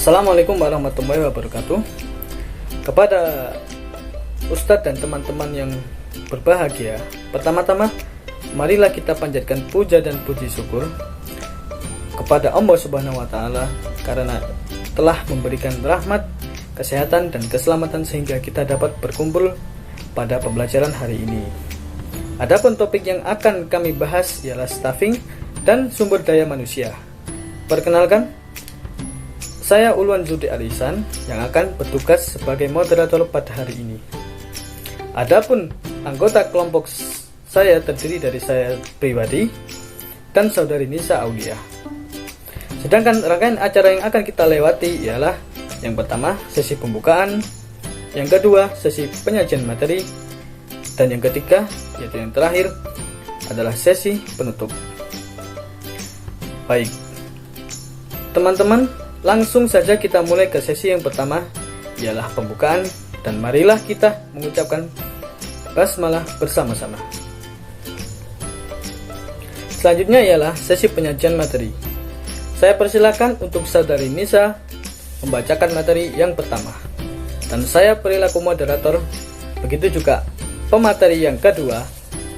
Assalamualaikum warahmatullahi wabarakatuh. Kepada Ustadz dan teman-teman yang berbahagia, pertama-tama marilah kita panjatkan puja dan puji syukur kepada Allah Subhanahu wa Ta'ala karena telah memberikan rahmat, kesehatan, dan keselamatan sehingga kita dapat berkumpul pada pembelajaran hari ini. Adapun topik yang akan kami bahas ialah staffing dan sumber daya manusia. Perkenalkan, saya Ulwan Zudi Alisan yang akan bertugas sebagai moderator pada hari ini. Adapun anggota kelompok saya terdiri dari saya pribadi dan saudari Nisa Aulia. Sedangkan rangkaian acara yang akan kita lewati ialah yang pertama sesi pembukaan, yang kedua sesi penyajian materi, dan yang ketiga yaitu yang terakhir adalah sesi penutup. Baik, teman-teman, langsung saja kita mulai ke sesi yang pertama, ialah pembukaan, dan marilah kita mengucapkan basmalah bersama-sama. Selanjutnya ialah sesi penyajian materi. Saya persilakan untuk saudari Nisa membacakan materi yang pertama, dan saya perilaku moderator, begitu juga pemateri yang kedua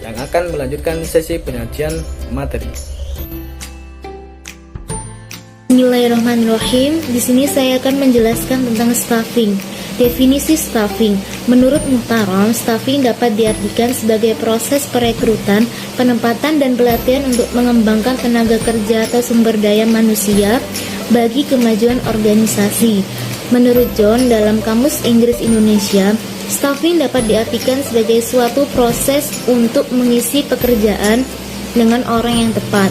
yang akan melanjutkan sesi penyajian materi. Bismillahirrahmanirrahim. Di sini saya akan menjelaskan tentang staffing. Definisi staffing. Menurut Muhtaram, staffing dapat diartikan sebagai proses perekrutan, penempatan, dan pelatihan untuk mengembangkan tenaga kerja atau sumber daya manusia bagi kemajuan organisasi. Menurut John, dalam Kamus Inggris Indonesia, staffing dapat diartikan sebagai suatu proses untuk mengisi pekerjaan dengan orang yang tepat.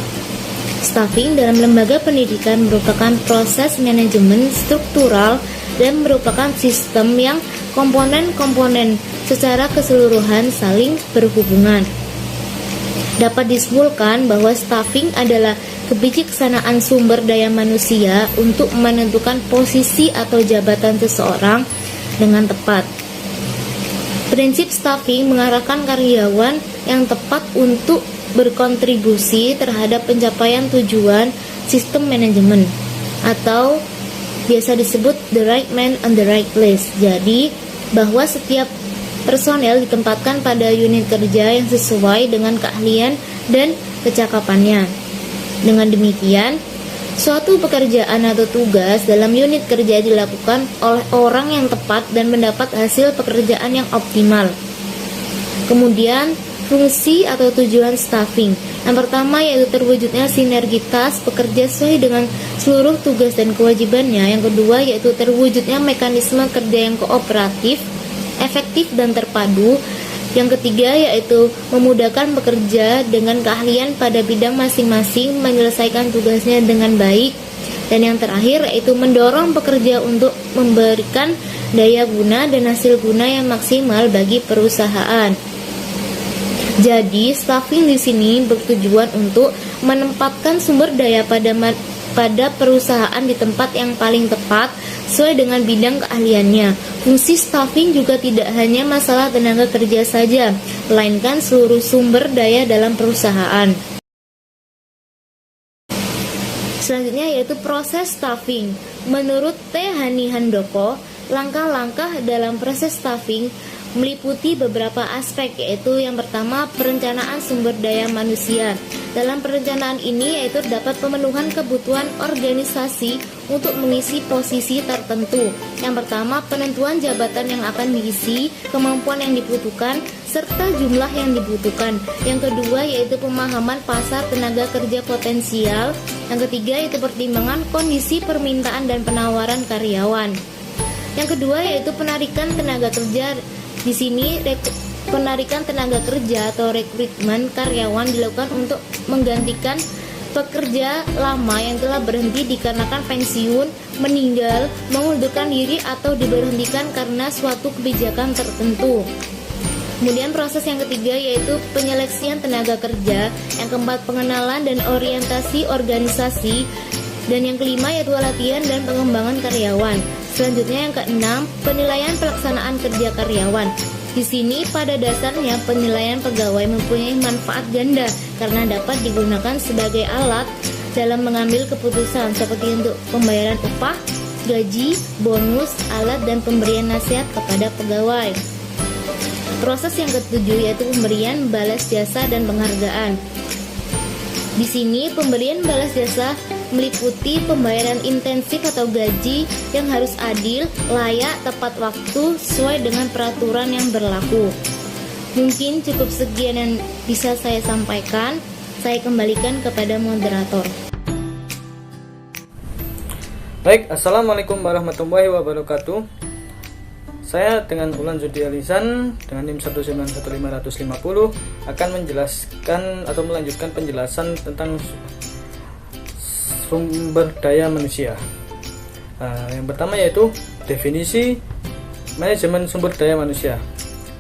Staffing dalam lembaga pendidikan merupakan proses manajemen struktural dan merupakan sistem yang komponen-komponen secara keseluruhan saling berhubungan. Dapat disimpulkan bahwa staffing adalah kebijaksanaan sumber daya manusia untuk menentukan posisi atau jabatan seseorang dengan tepat. Prinsip staffing mengarahkan karyawan yang tepat untuk berkontribusi terhadap pencapaian tujuan sistem manajemen, atau biasa disebut the right man on the right place. Jadi, bahwa setiap personel ditempatkan pada unit kerja yang sesuai dengan keahlian dan kecakapannya. Dengan demikian, suatu pekerjaan atau tugas dalam unit kerja dilakukan oleh orang yang tepat dan mendapat hasil pekerjaan yang optimal. Kemudian, fungsi atau tujuan staffing. Yang pertama yaitu terwujudnya sinergitas pekerja sesuai dengan seluruh tugas dan kewajibannya. Yang kedua yaitu terwujudnya mekanisme kerja yang kooperatif, efektif, dan terpadu. Yang ketiga yaitu memudahkan pekerja dengan keahlian pada bidang masing-masing menyelesaikan tugasnya dengan baik. Dan yang terakhir yaitu mendorong pekerja untuk memberikan daya guna dan hasil guna yang maksimal bagi perusahaan. Jadi, staffing di sini bertujuan untuk menempatkan sumber daya pada perusahaan di tempat yang paling tepat sesuai dengan bidang keahliannya. Fungsi staffing juga tidak hanya masalah tenaga kerja saja, melainkan seluruh sumber daya dalam perusahaan. Selanjutnya yaitu proses staffing. Menurut T. Hani Handoko, langkah-langkah dalam proses staffing meliputi beberapa aspek, yaitu yang pertama perencanaan sumber daya manusia. Dalam perencanaan ini yaitu terdapat pemenuhan kebutuhan organisasi untuk mengisi posisi tertentu. Yang pertama penentuan jabatan yang akan diisi, kemampuan yang dibutuhkan, serta jumlah yang dibutuhkan. Yang kedua yaitu pemahaman pasar tenaga kerja potensial. Yang ketiga yaitu pertimbangan kondisi permintaan dan penawaran karyawan. Yang kedua yaitu penarikan tenaga kerja. Di sini penarikan tenaga kerja atau rekrutmen karyawan dilakukan untuk menggantikan pekerja lama yang telah berhenti dikarenakan pensiun, meninggal, mengundurkan diri, atau diberhentikan karena suatu kebijakan tertentu. Kemudian proses yang ketiga yaitu penyeleksian tenaga kerja. Yang keempat pengenalan dan orientasi organisasi. Dan yang kelima yaitu latihan dan pengembangan karyawan. Selanjutnya yang keenam, penilaian pelaksanaan kerja karyawan. Di sini pada dasarnya penilaian pegawai mempunyai manfaat ganda karena dapat digunakan sebagai alat dalam mengambil keputusan seperti untuk pembayaran upah, gaji, bonus, alat, dan pemberian nasihat kepada pegawai. Proses yang ketujuh yaitu pemberian balas jasa dan penghargaan. Di sini pemberian balas jasa meliputi pembayaran intensif atau gaji yang harus adil, layak, tepat waktu, sesuai dengan peraturan yang berlaku. Mungkin cukup sekian yang bisa saya sampaikan. Saya kembalikan kepada moderator. Baik, Assalamualaikum warahmatullahi wabarakatuh. Saya dengan Ulan Zudi Alisan dengan NIM 1911550 akan menjelaskan atau melanjutkan penjelasan tentang sumber daya manusia. Yang pertama yaitu definisi manajemen sumber daya manusia.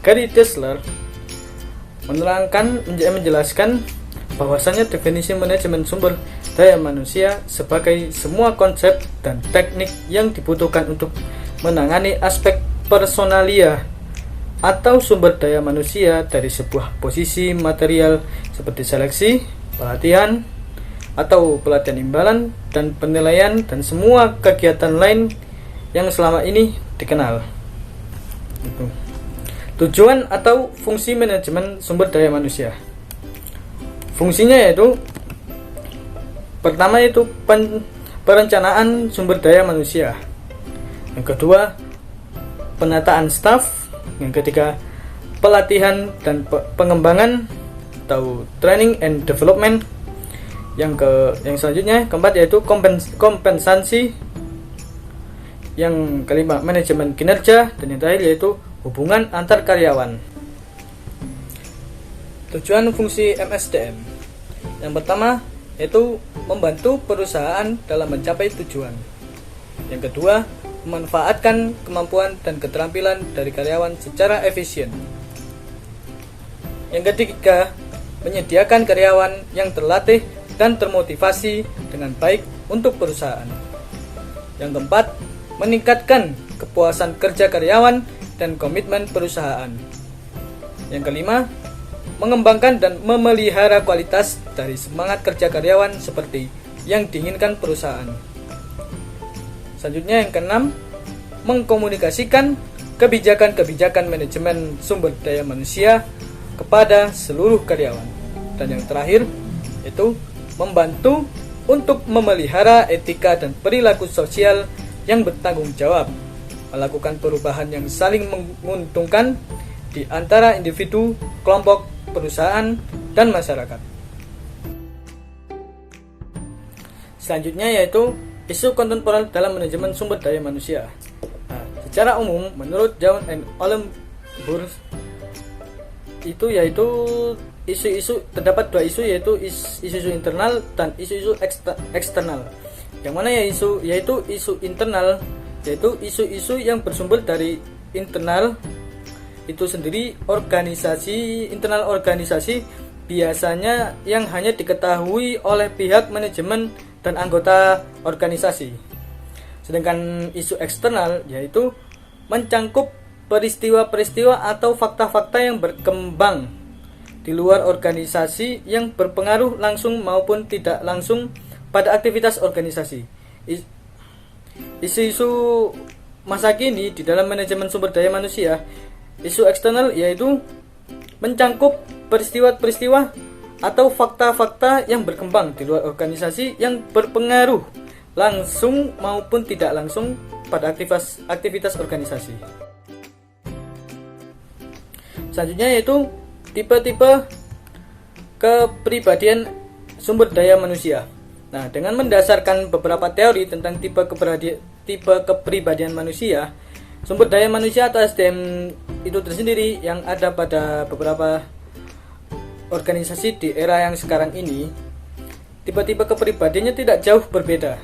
Gary Dessler menjelaskan bahwasanya definisi manajemen sumber daya manusia sebagai semua konsep dan teknik yang dibutuhkan untuk menangani aspek personalia atau sumber daya manusia dari sebuah posisi material seperti seleksi, pelatihan atau pelatihan imbalan dan penilaian dan semua kegiatan lain yang selama ini dikenal. Tujuan atau fungsi manajemen sumber daya manusia. Fungsinya yaitu pertama itu perencanaan sumber daya manusia. Yang kedua, penataan staf. Yang ketiga, pelatihan dan pengembangan atau training and development. Yang selanjutnya, keempat yaitu kompensasi. Yang kelima, manajemen kinerja, dan yang terakhir yaitu hubungan antar karyawan. Tujuan fungsi MSDM. Yang pertama yaitu membantu perusahaan dalam mencapai tujuan. Yang kedua, memanfaatkan kemampuan dan keterampilan dari karyawan secara efisien. Yang ketiga, menyediakan karyawan yang terlatih dan termotivasi dengan baik untuk perusahaan. Yang keempat, meningkatkan kepuasan kerja karyawan dan komitmen perusahaan. Yang kelima, mengembangkan dan memelihara kualitas dari semangat kerja karyawan seperti yang diinginkan perusahaan. Selanjutnya yang keenam, mengkomunikasikan kebijakan-kebijakan manajemen sumber daya manusia kepada seluruh karyawan. Dan yang terakhir, yaitu membantu untuk memelihara etika dan perilaku sosial yang bertanggung jawab, melakukan perubahan yang saling menguntungkan di antara individu, kelompok, perusahaan, dan masyarakat. Selanjutnya yaitu isu kontemporer dalam manajemen sumber daya manusia. Secara umum, menurut John and Olenburg, yaitu isu-isu, terdapat dua isu, yaitu isu-isu internal dan isu-isu eksternal. Yang mana yaitu isu internal, yaitu isu-isu yang bersumber dari internal itu sendiri. Internal organisasi biasanya yang hanya diketahui oleh pihak manajemen dan anggota organisasi. Sedangkan isu eksternal yaitu mencangkup peristiwa-peristiwa atau fakta-fakta yang berkembang di luar organisasi yang berpengaruh langsung maupun tidak langsung pada aktivitas organisasi. Isu-isu masa kini di dalam manajemen sumber daya manusia, isu eksternal yaitu mencangkup peristiwa-peristiwa atau fakta-fakta yang berkembang di luar organisasi yang berpengaruh langsung maupun tidak langsung pada aktivitas organisasi. Selanjutnya yaitu tipe-tipe kepribadian sumber daya manusia. Nah, dengan mendasarkan beberapa teori tentang tipe kepribadian manusia, sumber daya manusia atau SDM itu tersendiri yang ada pada beberapa organisasi di era yang sekarang ini, tipe-tipe kepribadiannya tidak jauh berbeda.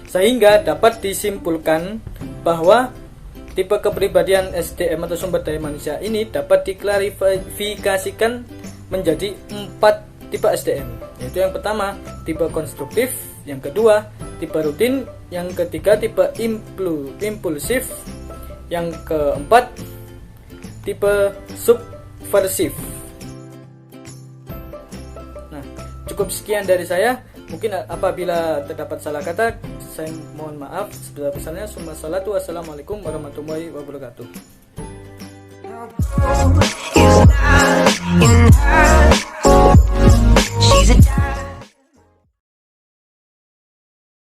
Sehingga dapat disimpulkan bahwa tipe kepribadian SDM atau sumber daya manusia ini dapat diklarifikasikan menjadi 4 tipe SDM, yaitu yang pertama tipe konstruktif, yang kedua tipe rutin, yang ketiga tipe impulsif, yang keempat tipe subversif. Nah, cukup sekian dari saya. Mungkin apabila terdapat salah kata, saya mohon maaf sebesar-besarnya. Wassalamualaikum warahmatullahi wabarakatuh.